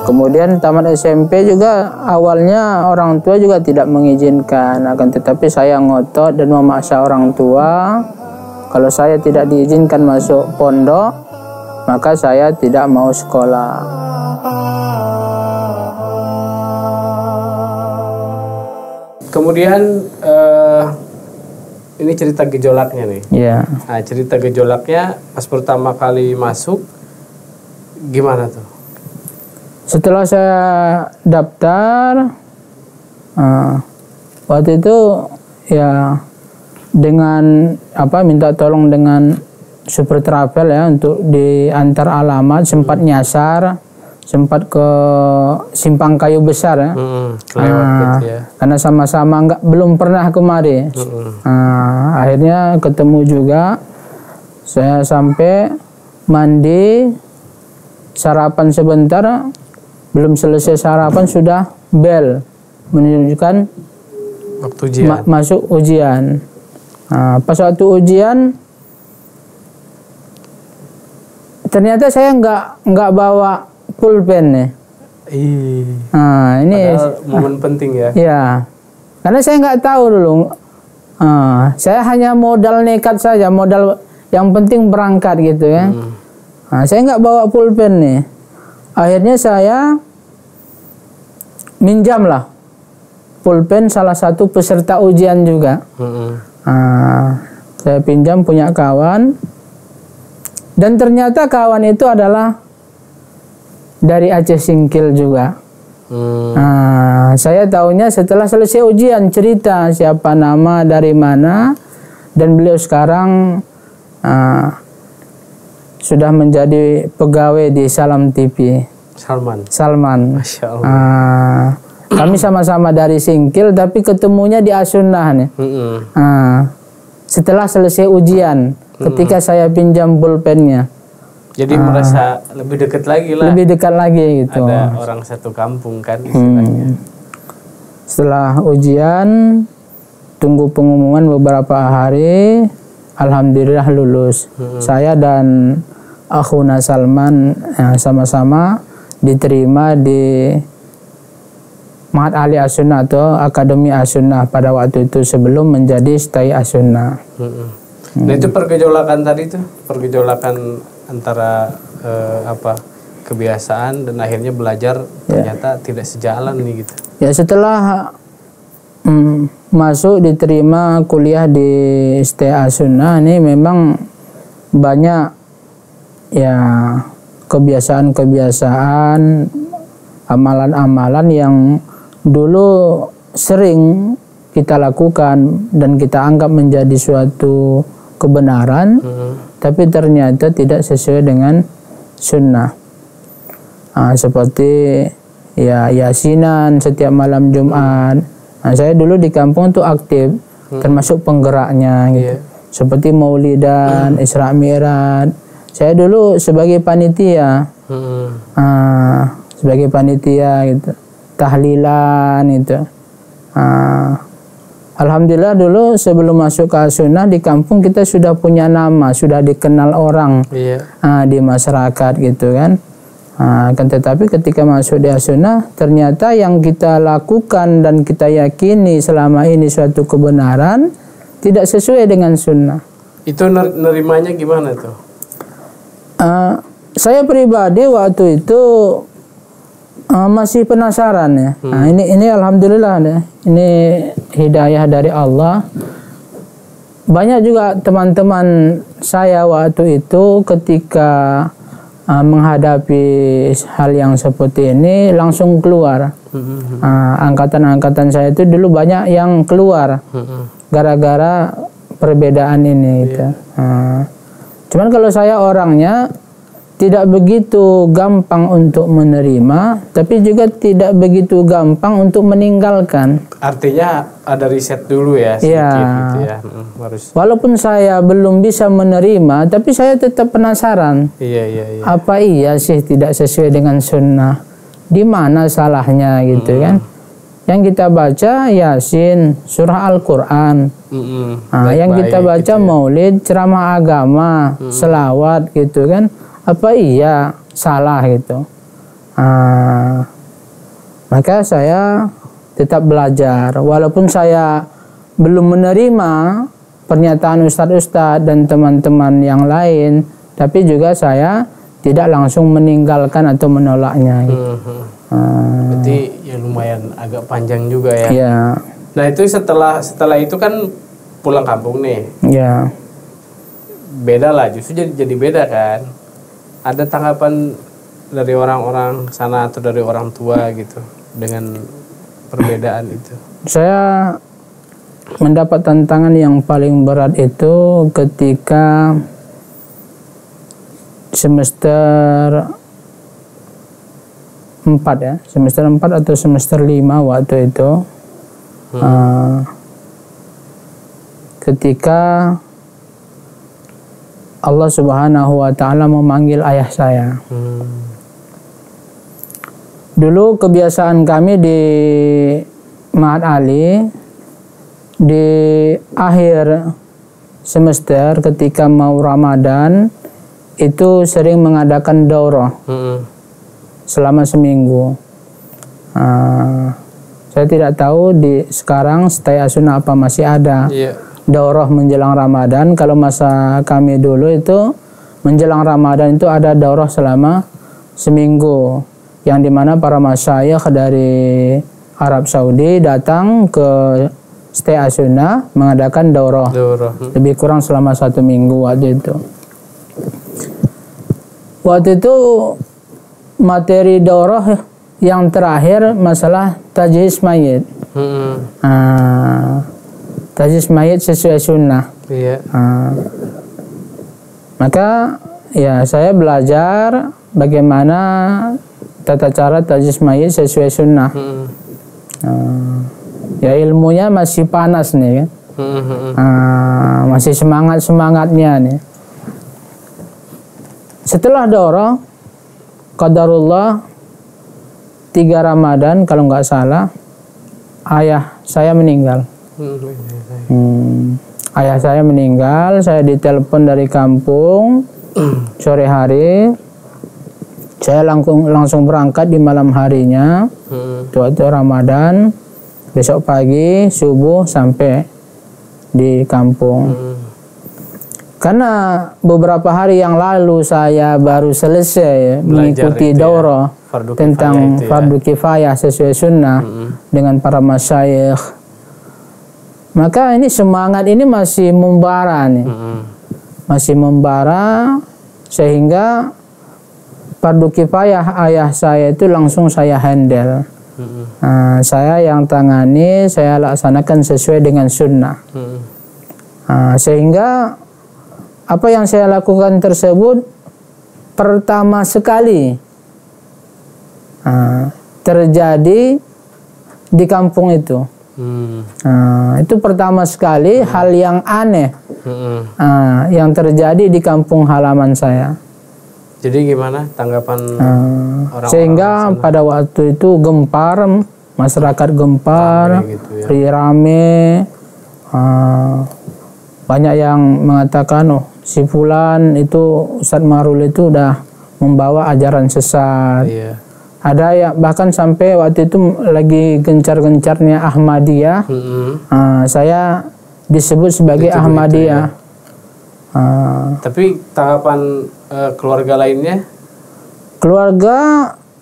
Kemudian tamat SMP juga awalnya orang tua juga tidak mengizinkan, akan tetapi saya ngotot dan memaksa orang tua. Kalau saya tidak diizinkan masuk pondok, maka saya tidak mau sekolah. Kemudian ini cerita gejolaknya nih. Ya. Nah, cerita gejolaknya pas pertama kali masuk gimana tuh? Setelah saya daftar, waktu itu ya dengan minta tolong dengan Super Travel ya untuk diantar alamat, sempat nyasar, sempat ke Simpang Kayu Besar ya. Kelewat gitu ya. Karena sama-sama belum pernah kemari. Akhirnya ketemu juga, saya sampai mandi, sarapan sebentar. Belum selesai sarapan sudah bel menunjukkan waktu ujian. Masuk ujian. Pas waktu ujian ternyata saya nggak bawa pulpen nih. Ini momen penting ya. Ya, karena saya nggak tahu dulu. Saya hanya modal nekat saja, modal yang penting berangkat gitu ya. Saya nggak bawa pulpen nih. Akhirnya saya minjamlah pulpen salah satu peserta ujian juga. Saya pinjam punya kawan, dan ternyata kawan itu adalah dari Aceh Singkil juga. Saya tahunya setelah selesai ujian, cerita siapa nama, dari mana, dan beliau sekarang sudah menjadi pegawai di Salam TV. Salman. Masya Allah. Kami sama-sama dari Singkil, tapi ketemunya di As-Sunnah nih. Setelah selesai ujian, ketika saya pinjam pulpennya. Jadi merasa lebih dekat lagi lah. Lebih dekat lagi gitu. Ada orang satu kampung kan istilahnya. Setelah ujian, tunggu pengumuman beberapa hari, alhamdulillah lulus. Saya dan akhuna Salman sama-sama diterima di Mahat Ali As-Sunnah atau Akademi As-Sunnah pada waktu itu sebelum menjadi Stai As-Sunnah. Nah itu pergejolakan tadi tuh, pergejolakan antara kebiasaan dan akhirnya belajar ternyata tidak sejalan nih gitu. Ya setelah masuk diterima kuliah di Stai As-Sunnah ini memang banyak ya kebiasaan-kebiasaan, amalan-amalan yang dulu sering kita lakukan dan kita anggap menjadi suatu kebenaran, tapi ternyata tidak sesuai dengan sunnah. Seperti ya yasinan setiap malam Jumat. Saya dulu di kampung tuh aktif, termasuk penggeraknya gitu. Seperti maulidan, Isra Mi'raj. Saya dulu sebagai panitia, sebagai panitia gitu, tahlilan itu. Alhamdulillah dulu sebelum masuk ke As-Sunnah di kampung kita sudah punya nama, sudah dikenal orang di masyarakat gitu kan. Kan tetapi ketika masuk di As-Sunnah ternyata yang kita lakukan dan kita yakini selama ini suatu kebenaran tidak sesuai dengan sunnah. Itu nerimanya gimana tuh? Saya pribadi waktu itu masih penasaran ya. Ini alhamdulillah ya. Ini hidayah dari Allah. Banyak juga teman-teman saya waktu itu ketika menghadapi hal yang seperti ini langsung keluar. Angkatan-angkatan saya itu dulu banyak yang keluar gara-gara perbedaan ini gitu. Cuman kalau saya orangnya tidak begitu gampang untuk menerima, tapi juga tidak begitu gampang untuk meninggalkan. Artinya ada riset dulu ya, sedikit gitu ya. Walaupun saya belum bisa menerima, tapi saya tetap penasaran. Apa iya sih tidak sesuai dengan sunnah? Di mana salahnya gitu kan? Yang kita baca Yasin, surah Al-Quran. Yang kita baca gitu ya. Maulid, ceramah agama, selawat gitu kan. Apa iya salah gitu. Maka saya tetap belajar, walaupun saya belum menerima pernyataan ustadz-ustadz dan teman-teman yang lain, tapi juga saya tidak langsung meninggalkan atau menolaknya. Berarti ya lumayan agak panjang juga ya. Ya. Nah itu setelah itu kan pulang kampung nih. Ya. Beda lah, justru jadi beda kan. Ada tanggapan dari orang-orang sana atau dari orang tua gitu dengan perbedaan itu? Saya mendapat tantangan yang paling berat itu ketika semester 4 ya, semester 4 atau semester 5 waktu itu. Ketika Allah Subhanahu wa Ta'ala memanggil ayah saya. Dulu kebiasaan kami di Ma'had Ali, di akhir semester ketika mau Ramadan itu sering mengadakan daurah selama seminggu. Saya tidak tahu di sekarang Stay As-Sunnah apa masih ada daurah menjelang Ramadan. Kalau masa kami dulu itu menjelang Ramadan itu ada daurah selama seminggu, yang dimana para masyayikh dari Arab Saudi datang ke Stay As-Sunnah mengadakan daurah. Lebih kurang selama 1 minggu waktu itu. Waktu itu materi daurah yang terakhir masalah tajhiz mayit. Tajhiz mayit sesuai sunnah. Maka ya saya belajar bagaimana tata cara tajhiz mayit sesuai sunnah. Ya ilmunya masih panas nih kan. Masih semangatnya nih. Setelah daurah, qadarullah 3 Ramadan kalau nggak salah, ayah saya meninggal. Ayah saya meninggal, saya ditelepon dari kampung sore hari. Saya langsung berangkat di malam harinya, waktu Ramadan. Besok pagi subuh sampai di kampung. Karena beberapa hari yang lalu saya baru selesai mengikuti daurah tentang fardu kifayah sesuai sunnah dengan para masyayikh. Maka ini semangat ini masih membara nih. Masih membara sehingga fardu kifayah ayah saya itu langsung saya handle. Saya yang tangani, saya laksanakan sesuai dengan sunnah. Sehingga apa yang saya lakukan tersebut pertama sekali terjadi di kampung itu. Itu pertama sekali hal yang aneh yang terjadi di kampung halaman saya. Jadi gimana tanggapan orang-orang sehingga sana? Pada waktu itu gempar, masyarakat gempar, rame, banyak yang mengatakan, oh si Fulan itu Ustadz Marul itu udah membawa ajaran sesat. Ada yang bahkan sampai waktu itu lagi gencar-gencarnya Ahmadiyah, saya disebut sebagai Ahmadiyah. Tapi tanggapan keluarga lainnya? Keluarga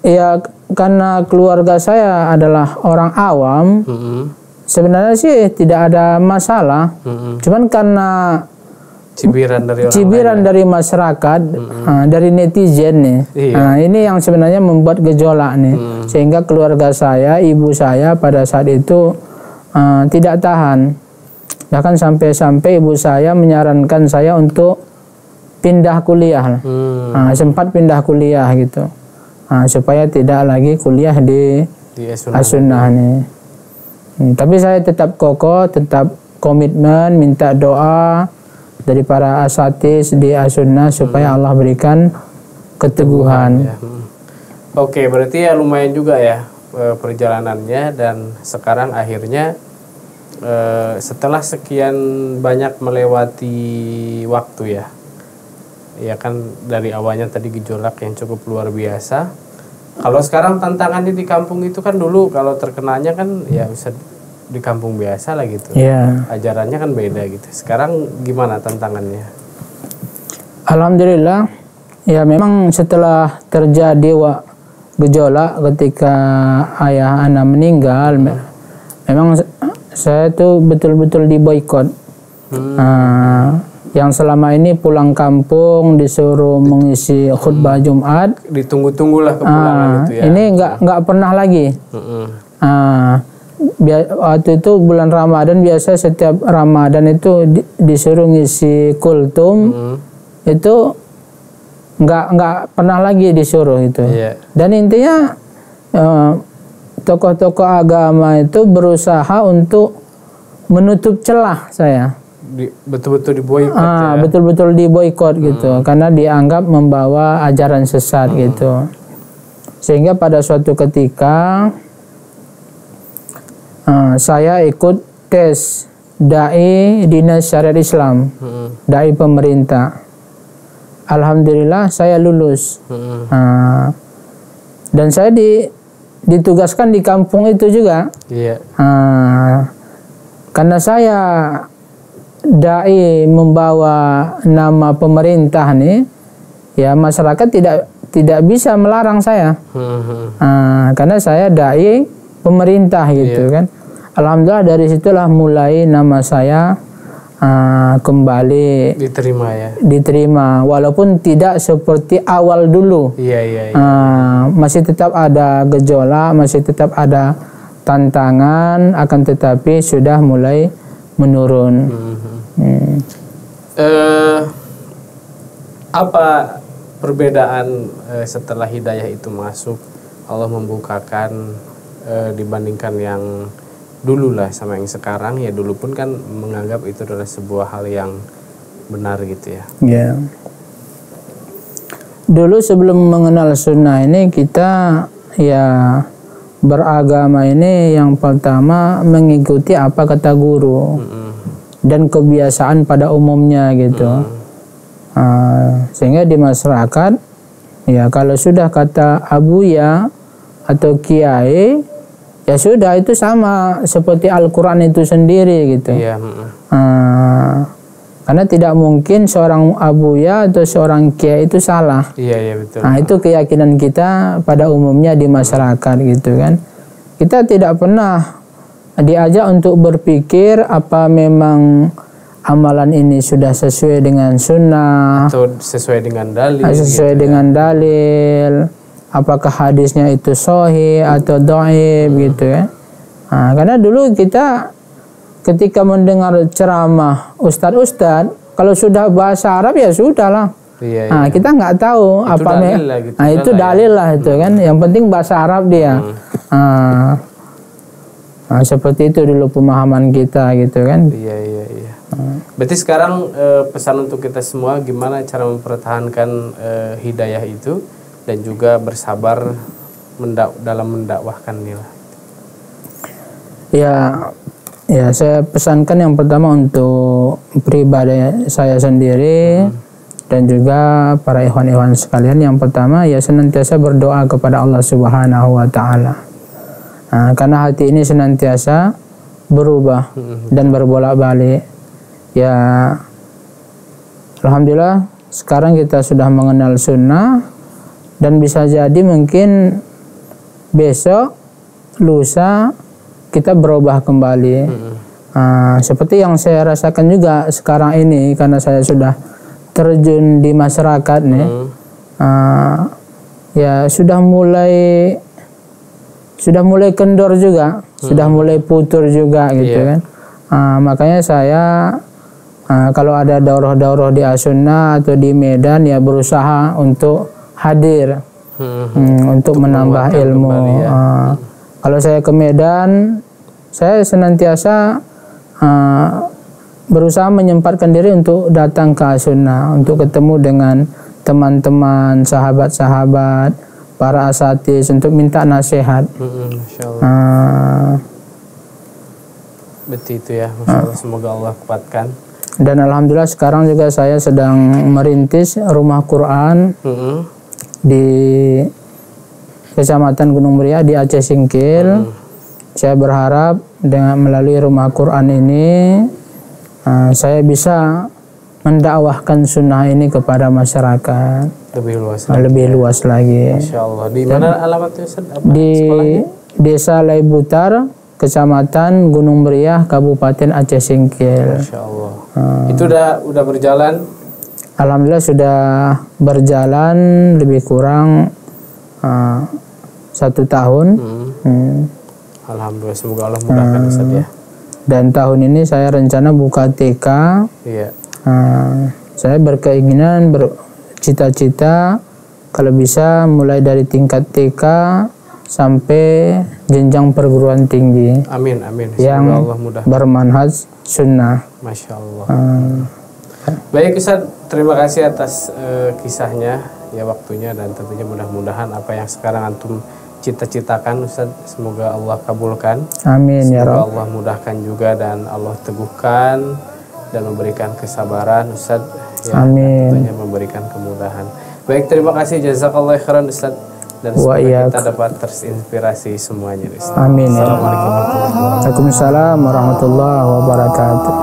ya, karena keluarga saya adalah orang awam, sebenarnya sih tidak ada masalah. Cuman karena cibiran dari masyarakat, dari netizen nih. Ini yang sebenarnya membuat gejolak nih. Sehingga keluarga saya, ibu saya pada saat itu tidak tahan. Bahkan sampai ibu saya menyarankan saya untuk pindah kuliah. Sempat pindah kuliah gitu. Supaya tidak lagi kuliah di As-Sunnah nih. Tapi saya tetap kokoh, tetap komitmen, minta doa dari para asatiz di As-Sunnah supaya Allah berikan keteguhan. Oke, berarti ya lumayan juga ya perjalanannya, dan sekarang akhirnya setelah sekian banyak melewati waktu ya kan, dari awalnya tadi gejolak yang cukup luar biasa, Kalau sekarang tantangannya di kampung itu kan dulu kalau terkenanya kan ya bisa di kampung biasa lah gitu. Iya. Ajarannya kan beda gitu. Sekarang gimana tantangannya? Alhamdulillah, ya memang setelah terjadi gejolak ketika ayah anak meninggal, memang saya tuh betul-betul diboikot. Yang selama ini pulang kampung disuruh mengisi khutbah Jumat, ditunggu-tunggulah kepulangan itu ya. Ini nggak pernah lagi. Waktu itu bulan Ramadan, biasa setiap Ramadan itu disuruh ngisi kultum, itu nggak pernah lagi disuruh itu. Dan intinya tokoh-tokoh agama itu berusaha untuk menutup celah saya. Betul-betul diboikot ya? Betul-betul diboikot gitu, karena dianggap membawa ajaran sesat gitu. Sehingga pada suatu ketika saya ikut tes dai dinas syariat Islam, dai pemerintah. Alhamdulillah saya lulus. Dan saya ditugaskan di kampung itu juga. Karena saya dai membawa nama pemerintah nih, ya masyarakat tidak bisa melarang saya, karena saya dai pemerintah gitu kan. Alhamdulillah dari situlah mulai nama saya kembali diterima walaupun tidak seperti awal dulu. Masih tetap ada gejolak, masih tetap ada tantangan, akan tetapi sudah mulai menurun. Apa perbedaan setelah hidayah itu masuk, Allah membukakan dibandingkan yang dulu lah sama yang sekarang? Ya dulu pun kan menganggap itu adalah sebuah hal yang benar gitu ya. Dulu sebelum mengenal sunnah ini, kita ya beragama ini yang pertama mengikuti apa kata guru dan kebiasaan pada umumnya gitu. Sehingga di masyarakat ya kalau sudah kata abuya atau kiai, ya sudah itu sama seperti Al-Quran itu sendiri gitu. Karena tidak mungkin seorang abuya atau seorang kiai itu salah. Betul. Itu keyakinan kita pada umumnya di masyarakat gitu kan. Kita tidak pernah diajak untuk berpikir apa memang amalan ini sudah sesuai dengan sunnah atau sesuai dengan dalil. Dengan dalil. Apakah hadisnya itu sahih atau dhaif gitu ya. Karena dulu kita ketika mendengar ceramah ustadz, kalau sudah bahasa Arab ya sudahlah. Kita nggak tahu itu apa gitu, itu dalil lah itu kan. Yang penting bahasa Arab dia. Seperti itu dulu pemahaman kita gitu kan. Berarti sekarang pesan untuk kita semua, gimana cara mempertahankan hidayah itu dan juga bersabar dalam mendakwahkannya lah. Ya, saya pesankan yang pertama untuk pribadi saya sendiri dan juga para ikhwan-ikhwan sekalian. Yang pertama ya senantiasa berdoa kepada Allah Subhanahu wa taala. Karena hati ini senantiasa berubah dan berbolak-balik. Ya alhamdulillah sekarang kita sudah mengenal sunnah dan bisa jadi mungkin besok lusa kita berubah kembali. Seperti yang saya rasakan juga sekarang ini, karena saya sudah terjun di masyarakat nih. Ya sudah mulai kendor juga, sudah mulai putur juga gitu kan. Makanya saya kalau ada daurah-daurah di As-Sunnah atau di Medan ya berusaha untuk hadir untuk menambah ilmu. Kalau saya ke Medan, saya senantiasa berusaha menyempatkan diri untuk datang ke As-Sunnah, untuk ketemu dengan teman-teman, sahabat-sahabat, para asatiz, untuk minta nasihat. Betul itu ya, Masya Allah, semoga Allah kuatkan. Dan alhamdulillah sekarang juga saya sedang merintis rumah Quran di Kecamatan Gunung Meriah di Aceh Singkil. Saya berharap dengan melalui Rumah Quran ini saya bisa mendakwahkan sunnah ini kepada masyarakat lebih luas lagi. Masya Allah. Di mana alamatnya Ustaz? Di sekolahnya? Desa Laibutar, Kecamatan Gunung Meriah, Kabupaten Aceh Singkil. Masya Allah. Itu udah berjalan? Alhamdulillah sudah berjalan lebih kurang 1 tahun. Alhamdulillah, semoga Allah mudahkan Ustaz ya. Dan tahun ini saya rencana buka TK. Iya. Saya berkeinginan, bercita-cita kalau bisa mulai dari tingkat TK sampai jenjang perguruan tinggi. Amin, amin. Semoga Yang Allah mudah. bermanhaj sunnah. Masya Allah. Baik Ustaz, terima kasih atas kisahnya, ya waktunya, dan tentunya mudah-mudahan apa yang sekarang antum cita-citakan Ustaz, semoga Allah kabulkan. Amin ya Semoga Rabb. Allah mudahkan juga dan Allah teguhkan dan memberikan kesabaran Ustaz ya, Amin. tentunya memberikan kemudahan. Baik, terima kasih, jazakallahu khairan Ustaz, dan semoga kita dapat terinspirasi semuanya Ustaz. Amin ya Rabb. Assalamualaikum warahmatullahi wabarakatuh. Waalaikumsalam warahmatullahi wabarakatuh.